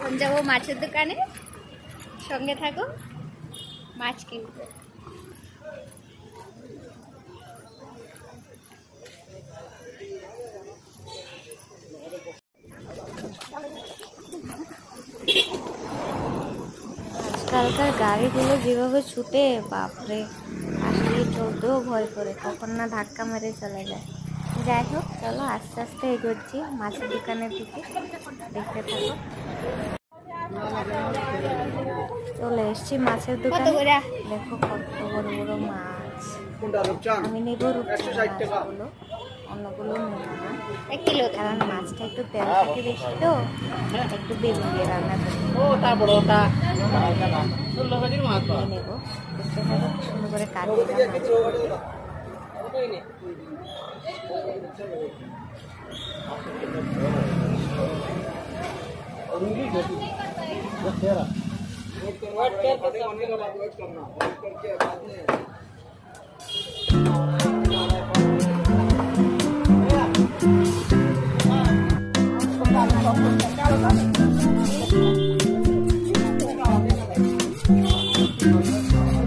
এখন যাবো মাছের দোকানে, সঙ্গে থাকো, মাছ কিনবো। আজকালকার গাড়িগুলো যেভাবে ছুটে, বাপরে, আসলে চলতেও ভয় করে, কখন না ধাক্কা মেরে চলে যায়। যাই হোক, চলো আস্তে আস্তে এগোচ্ছি মাছের দোকানের দিকে, দেখতে থাকো। চলে এসছি মাছের দোকানে, দেখো কত বড় বড় মাছ। আমি নেব রূপচাঁদা মাছগুলো, অন্যগুলো নেব না, 1 কিলো, কারণ মাছটা একটু তেল থাকে বেশি, তো একটু বেগুন দিয়ে রান্না করবো। নেব, দেখতে থাকো সুন্দর করে কাটবে মাছ।